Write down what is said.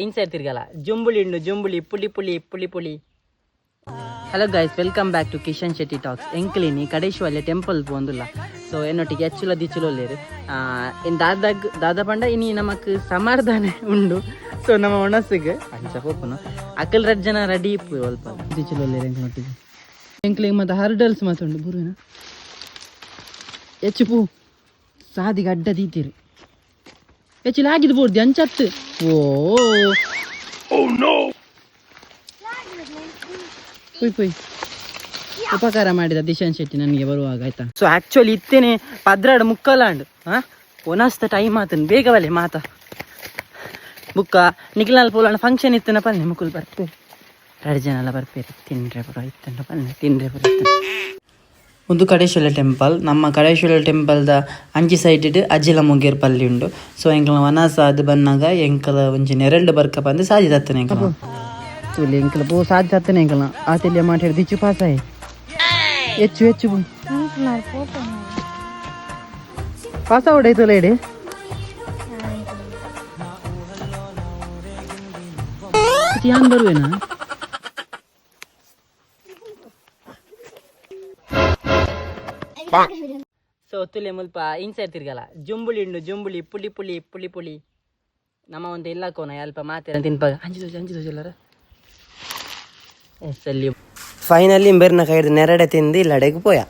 Inside ತಿರ್ಗಲ್ಲ ಜುಂಬುಳಿ ಉಂಡು ಜುಂಬುಳಿ ಪುಳಿ ಪುಳಿ ಪುಳಿ ಪುಳಿ. Hello guys, welcome back to Kishan Shetty talks. ಎಂಕ್ಲಿನಿ ಕಡೇಶ್ವಲ್ಯ ಟೆಂಪಲ್ ಪೋಂದುಲ್ಲ. ಸೊ ಎನ್ನೊಟ್ಟಿಗೆ ಹೆಚ್ಚುಲ ದಿಚ್ಚುಲೋಲ್ಲೇರು ದಾದ ಪಂಡ ಇನಿ ನಮಕ್ ಸಮಾಧಾನ ಉಂಡು. ಸೊ ನಮ್ಮ ಒಣಸಿಗೆ ಅಂಚ ಪೋಪುನು ಅಕಲ್ ಜನ ರೆಡಿ ಇಪ್ಪು ಸ್ವಲ್ಪ ದಿಚ್ಚುಲೋಲ್ಲೇರು ಎಂಕ್ಲೊಟ್ಟಿಗೆ ಎಂಕ್ಲಿಗೆ ಮತ್ತು ಹರ್ಡಲ್ಸ್ ಮಾತುಂಡು ಬುರುವಿನ ಹೆಚ್ಚು ಪೂ ಸಾದಿಗೆ ಅಡ್ಡ ದೀತಿರು ಹೆಚ್ಚು ಆಗಿದ್ದು ಬೋರ್ದು ಅಂಚತ್ತು. ಪುಯ್ ಉಪಕಾರ ಮಾಡಿದ ದಿಶಾನ್ ಶೆಟ್ಟಿ ನನಗೆ ಬರುವಾಗ ಆಯ್ತಾ. ಸೊ ಆಕ್ಚುಲಿ ಇತ್ತೇನೆ ಪದ್ರಾಡು ಮುಕ್ಕಲಾಂಡು ಒನಸ್ತ ಟೈಮ್ ಆತನ್ ಬೇಗ ಬಲೆ ಮಾತಾ ಬುಕ್ಕ ನಿಖಿಲಾಲ್ ಪೋಲಾಣ ಫಂಕ್ಷನ್ ಇತ್ತನ ಪಲ್ಲೆ ಮುಕ್ಕುಲ್ ಬರ್ಪೇರಿ 2 ಜನ ಎಲ್ಲ ಬರ್ಪೇರಿ ತಿಂಡ್ರೆ ಬರೋ ಇತ್ತಂಡ ಪಲ್ಲೆ ತಿಂಡ್ರೆ ಬರೋ ಒಂದು ಕಡೇಶ್ವರ ಟೆಂಪಲ್. ನಮ್ಮ ಕಡೇಶ್ವರ ಟೆಂಪಲ್ದ ಅಂಚಿ ಸೈಡ್ ಅಜ್ಜಿಲ ಮೊಗೇರ್ ಪಲ್ಲಿ ಉಂಡು. ಸೊ ಎಂಕಲ ವನಸ ಅದು ಬಂದಾಗ ಎಂಕಲ ಒಂಚಿ ನೆರಳು ಬರ್ಕ ಬಂದು ಸಾಜಿ ತತ್ತನೆ ಎಂಕಲ ತುಲಿ ಎಂಕಲ ಪೋ ಸಾಜಿ ತತ್ತನೆ ಎಂಕಲ ಆತೆಲ್ಯ ಮಾಡಿ ದಿಚ್ಚು ಪಾಸಾಯ್ ಹೆಚ್ಚು ಹೆಚ್ಚು ಪಾಸ ಹೊಡೈತಲ್ಲ ಇಡಿ ಯಾನ್ ಬರುವೇನಾ. ಸೊ ತುಲೆ ಮುಲ್ಪ ಇನ್ಸೈಡ್ ತಿರ್ಗಲ್ಲ ಜುಂಬುಳಿ ಉಂಡು ಜುಂಬುಳಿ ಪುಳಿ ಪುಳಿ ಪುಳಿ ಪುಳಿ. ನಮ್ಮ ಒಂದು ಎಲ್ಲ ಕೋನ ಅಲ್ಪ ಮಾತೇನ ತಿನ್ಪಾಗ ಅಂಜಿ ಎಲ್ಲರ ಎಸ್ ಅಲ್ಲಿ ಫೈನಲಿ ಬೆರ್ನ ಕೈದು ನೆರಡೆ ತಿಂದು ಇಲ್ಲಡೆಗೆ ಪೋಯ.